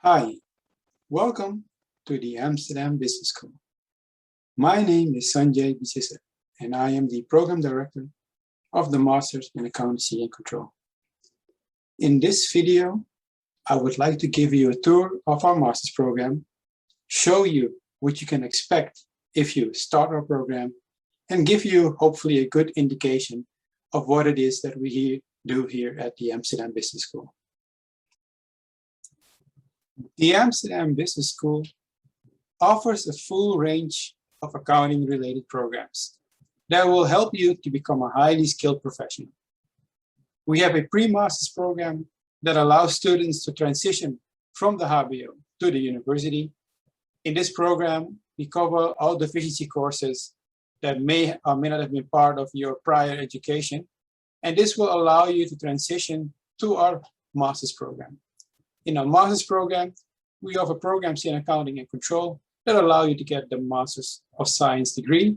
Hi, welcome to the Amsterdam Business School. My name is Sanjay Bissessur, and I am the Program Director of the Masters in Accountancy and Control. In this video, I would like to give you a tour of our Master's program, show you what you can expect if you start our program, and give you hopefully a good indication of what it is that we do here at the Amsterdam Business School. The Amsterdam Business School offers a full range of accounting-related programs that will help you to become a highly skilled professional. We have a pre-master's program that allows students to transition from the HBO to the university. In this program, we cover all the efficiency courses that may or may not have been part of your prior education, and this will allow you to transition to our master's program. In our master's program, we offer programs in accounting and control that allow you to get the Master's of Science degree.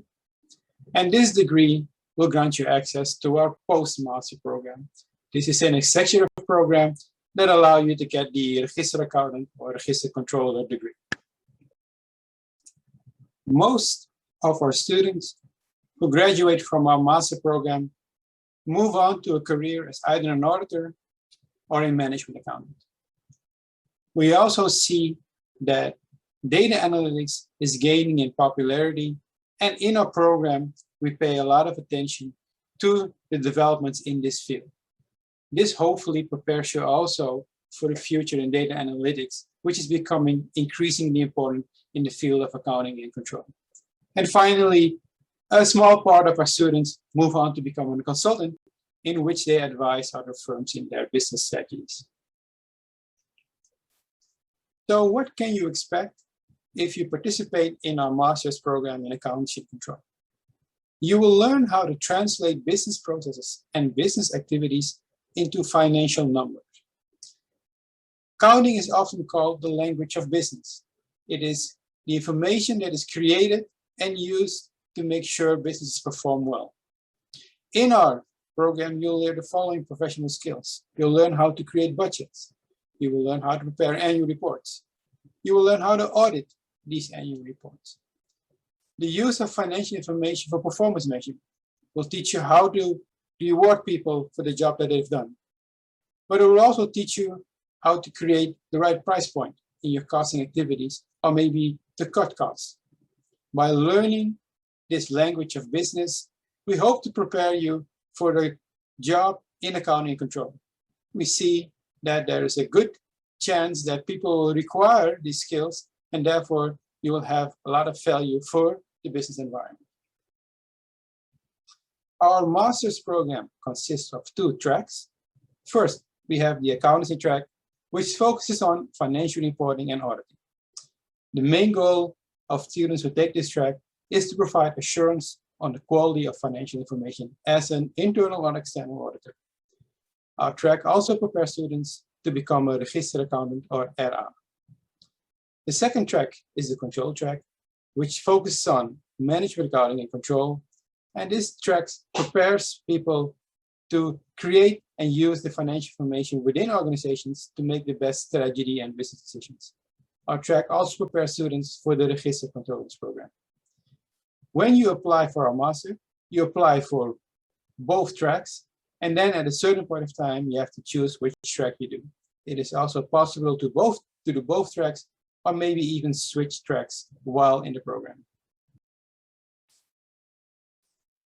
And this degree will grant you access to our post-master program. This is an executive program that allows you to get the Register Accountant or Register Controller degree. Most of our students who graduate from our master program move on to a career as either an auditor or a management accountant. We also see that data analytics is gaining in popularity, and in our program, we pay a lot of attention to the developments in this field. This hopefully prepares you also for the future in data analytics, which is becoming increasingly important in the field of accounting and control. And finally, a small part of our students move on to become a consultant, in which they advise other firms in their business strategies. So what can you expect if you participate in our master's program in accountancy and control? You will learn how to translate business processes and business activities into financial numbers. Accounting is often called the language of business. It is the information that is created and used to make sure businesses perform well. In our program, you'll learn the following professional skills. You'll learn how to create budgets. You will learn how to prepare annual reports. You will learn how to audit these annual reports. The use of financial information for performance measurement will teach you how to reward people for the job that they've done. But it will also teach you how to create the right price point in your costing activities, or maybe to cut costs. By learning this language of business, we hope to prepare you for the job in accounting and control. We see that there is a good chance that people will require these skills, and therefore you will have a lot of value for the business environment. Our master's program consists of 2 tracks. First, we have the accountancy track, which focuses on financial reporting and auditing. The main goal of students who take this track is to provide assurance on the quality of financial information as an internal or external auditor. Our track also prepares students to become a register accountant or RA. The second track is the control track, which focuses on management accounting and control. And this track prepares people to create and use the financial information within organizations to make the best strategy and business decisions. Our track also prepares students for the Register Controllers program. When you apply for our master, you apply for both tracks, and then at a certain point of time, you have to choose which track you do. It is also possible to do both tracks, or maybe even switch tracks while in the program.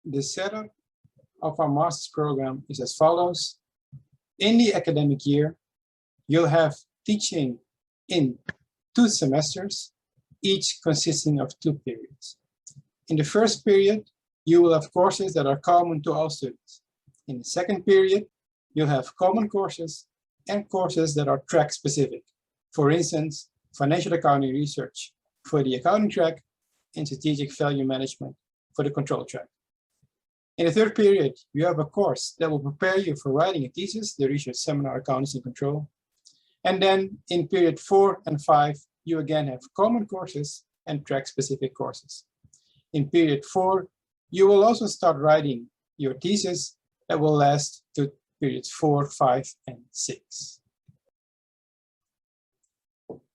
The setup of our master's program is as follows. In the academic year, you'll have teaching in 2 semesters, each consisting of 2 periods. In the first period, you will have courses that are common to all students. In the second period, you'll have common courses and courses that are track specific. For instance, financial accounting research for the accounting track and strategic value management for the control track. In the third period, you have a course that will prepare you for writing a thesis, the research seminar Accountancy and Control. And then in period 4 and 5, you again have common courses and track specific courses. In period 4, you will also start writing your thesis that will last to periods 4, 5, and 6.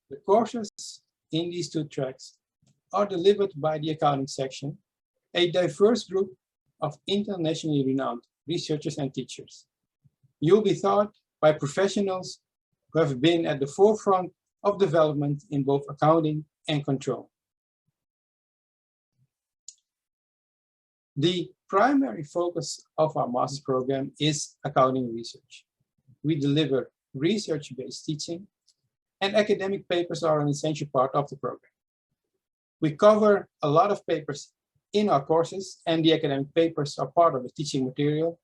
The courses in these 2 tracks are delivered by the accounting section, a diverse group of internationally renowned researchers and teachers. You'll be taught by professionals who have been at the forefront of development in both accounting and control. The primary focus of our master's program is accounting research. We deliver research-based teaching, and academic papers are an essential part of the program. We cover a lot of papers in our courses, and the academic papers are part of the teaching material,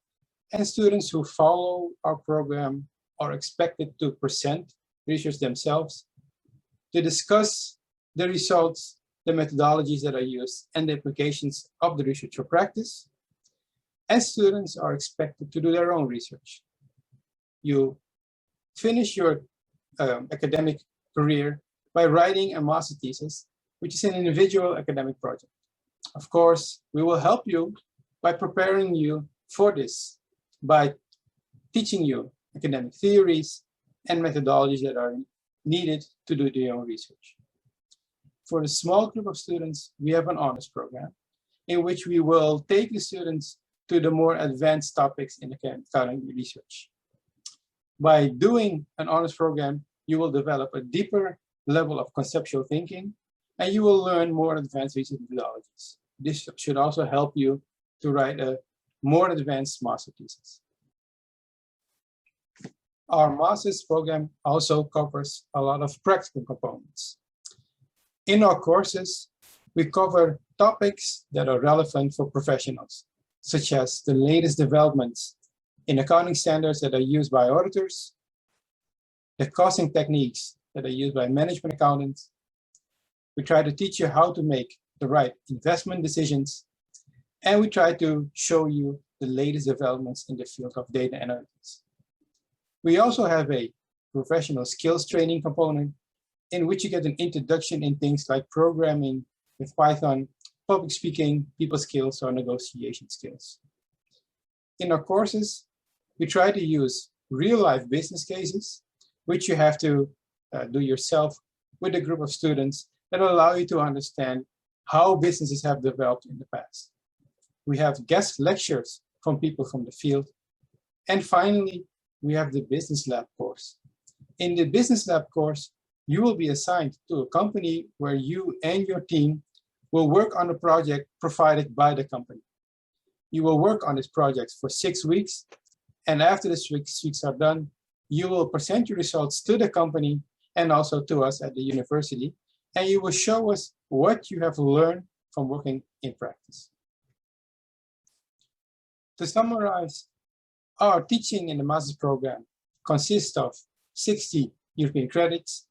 and students who follow our program are expected to present research themselves, to discuss the results, the methodologies that are used, and the applications of the research for practice. And students are expected to do their own research. You finish your academic career by writing a master thesis, which is an individual academic project. Of course, we will help you by preparing you for this, by teaching you academic theories and methodologies that are needed to do your own research. For a small group of students, we have an honors program in which we will take the students to the more advanced topics in accounting research. By doing an honors program, you will develop a deeper level of conceptual thinking, and you will learn more advanced research methodologies. This should also help you to write a more advanced master thesis. Our master's program also covers a lot of practical components. In our courses, we cover topics that are relevant for professionals, such as the latest developments in accounting standards that are used by auditors, the costing techniques that are used by management accountants. We try to teach you how to make the right investment decisions, and we try to show you the latest developments in the field of data analytics. We also have a professional skills training component in which you get an introduction in things like programming with Python, public speaking, people skills, or negotiation skills. In our courses, we try to use real-life business cases, which you have to do yourself with a group of students that allow you to understand how businesses have developed in the past. We have guest lectures from people from the field. And finally, we have the Business Lab course. In the Business Lab course, you will be assigned to a company where you and your team will work on a project provided by the company. You will work on this project for 6 weeks, and after the 6 weeks are done, you will present your results to the company and also to us at the university, and you will show us what you have learned from working in practice. To summarize, our teaching in the master's program consists of 60 European credits,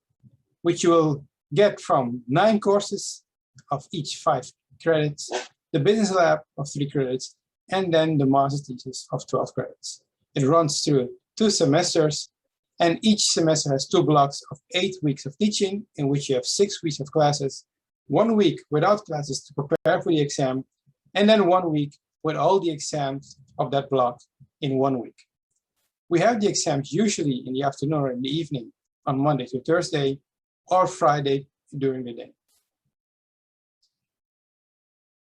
which you will get from 9 courses of each 5 credits, the business lab of 3 credits, and then the master's thesis of 12 credits. It runs through 2 semesters, and each semester has 2 blocks of 8 weeks of teaching, in which you have 6 weeks of classes, 1 week without classes to prepare for the exam, and then 1 week with all the exams of that block in 1 week. We have the exams usually in the afternoon or in the evening on Monday to Thursday, or Friday during the day.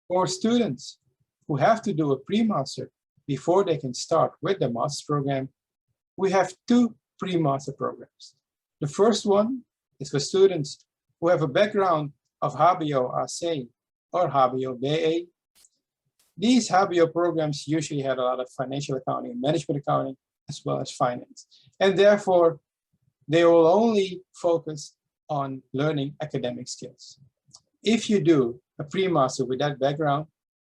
For students who have to do a pre-master before they can start with the master's program, we have 2 pre-master programs. The first one is for students who have a background of HBO-AC or HBO-BA. These HBO programs usually had a lot of financial accounting and management accounting, as well as finance. And therefore, they will only focus on learning academic skills. If you do a pre-master with that background,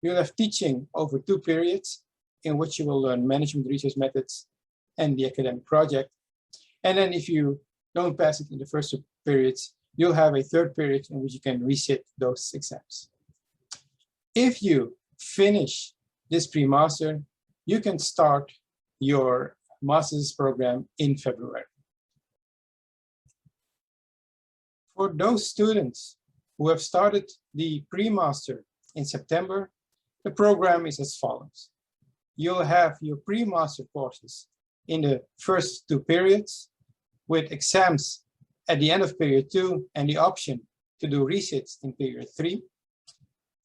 you'll have teaching over 2 periods in which you will learn management research methods and the academic project. And then if you don't pass it in the first 2 periods, you'll have a 3rd period in which you can resit those exams. If you finish this pre-master, you can start your master's program in February. For those students who have started the pre-master in September, the program is as follows. You'll have your pre-master courses in the first 2 periods with exams at the end of period 2 and the option to do resits in period 3.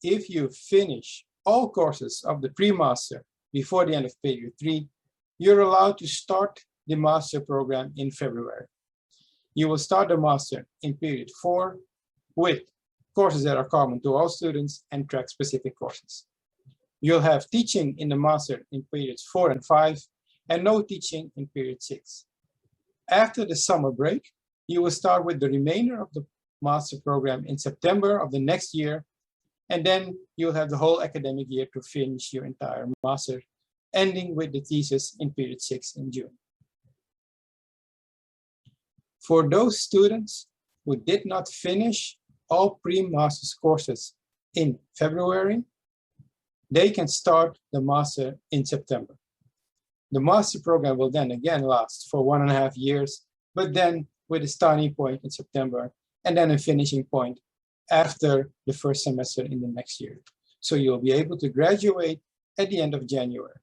If you finish all courses of the pre-master before the end of period 3, you're allowed to start the master program in February. You will start the master in period 4 with courses that are common to all students and track-specific courses. You'll have teaching in the master in periods 4 and 5 and no teaching in period 6. After the summer break, you will start with the remainder of the master program in September of the next year, and then you'll have the whole academic year to finish your entire master, ending with the thesis in period 6 in June. For those students who did not finish all pre-master's courses in February, they can start the master in September. The master program will then again last for 1.5 years, but then with a starting point in September and then a finishing point after the first semester in the next year. So you'll be able to graduate at the end of January.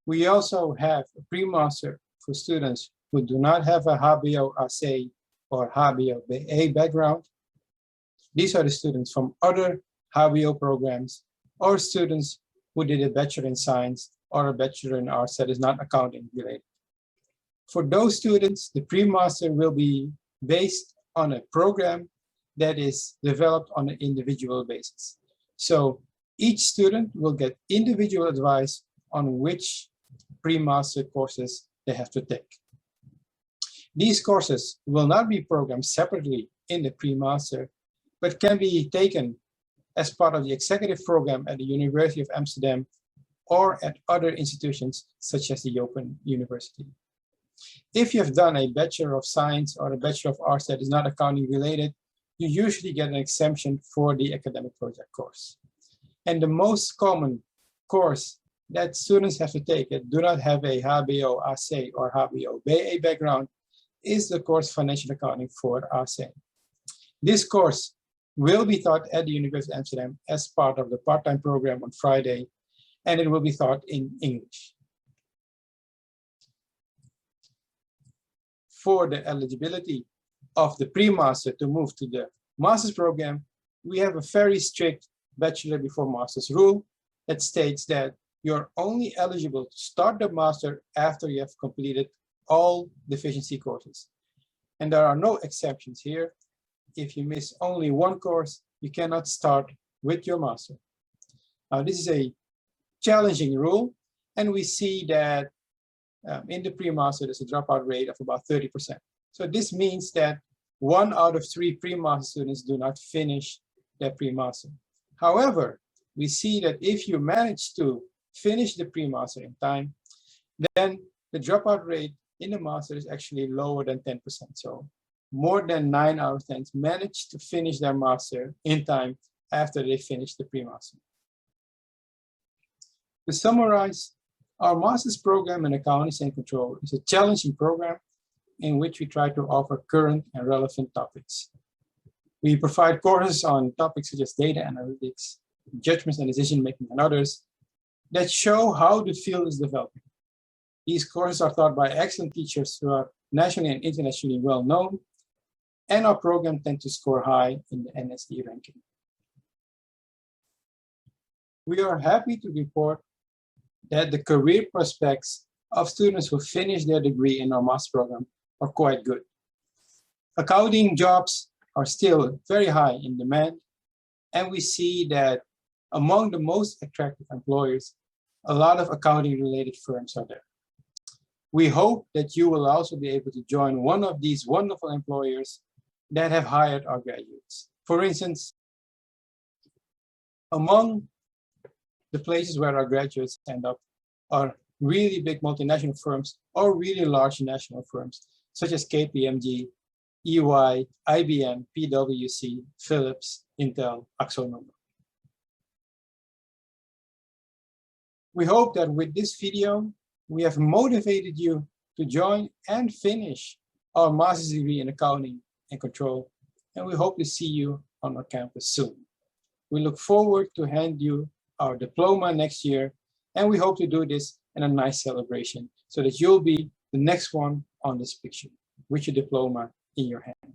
We also have a pre-master for students who do not have a HBO-AC or HBO-BA background. These are the students from other HBO programs or students who did a Bachelor in Science or a Bachelor in Arts that is not accounting related. For those students, the pre-master will be based on a program that is developed on an individual basis. So each student will get individual advice on which pre-master courses they have to take. These courses will not be programmed separately in the pre-master, but can be taken as part of the executive program at the University of Amsterdam or at other institutions such as the Open University. If you have done a Bachelor of Science or a Bachelor of Arts that is not accounting related, you usually get an exemption for the academic project course. And the most common course that students have to take that do not have a HBO-AC or HBO-BA background is the course Financial Accounting for AC. This course will be taught at the University of Amsterdam as part of the part-time program on Friday, and it will be taught in English. For the eligibility of the pre-master to move to the master's program, we have a very strict bachelor before master's rule that states that you're only eligible to start the master after you have completed all deficiency courses. And there are no exceptions here. If you miss only one course, you cannot start with your master. Now, this is a challenging rule, and we see that in the pre-master, there's a dropout rate of about 30%. So this means that 1 out of 3 pre-master students do not finish their pre-master. However, we see that if you manage to finish the pre-master in time, then the dropout rate in the master is actually lower than 10%. So more than 9 out of 10 manage to finish their master in time after they finish the pre-master. To summarize, our master's program in Accountancy and Control is a challenging program in which we try to offer current and relevant topics. We provide courses on topics such as data analytics, judgments and decision making, and others that show how the field is developing. These courses are taught by excellent teachers who are nationally and internationally well known, and our program tends to score high in the NSE ranking. We are happy to report that the career prospects of students who finish their degree in our master program are quite good. Accounting jobs are still very high in demand, and we see that among the most attractive employers, a lot of accounting-related firms are there. We hope that you will also be able to join one of these wonderful employers that have hired our graduates. For instance, among the places where our graduates end up are really big multinational firms or really large national firms, such as KPMG, EY, IBM, PwC, Philips, Intel, AkzoNobel. We hope that with this video, we have motivated you to join and finish our master's degree in Accounting and Control, and we hope to see you on our campus soon. We look forward to hand you our diploma next year, and we hope to do this in a nice celebration so that you'll be the next one on this picture with your diploma in your hand.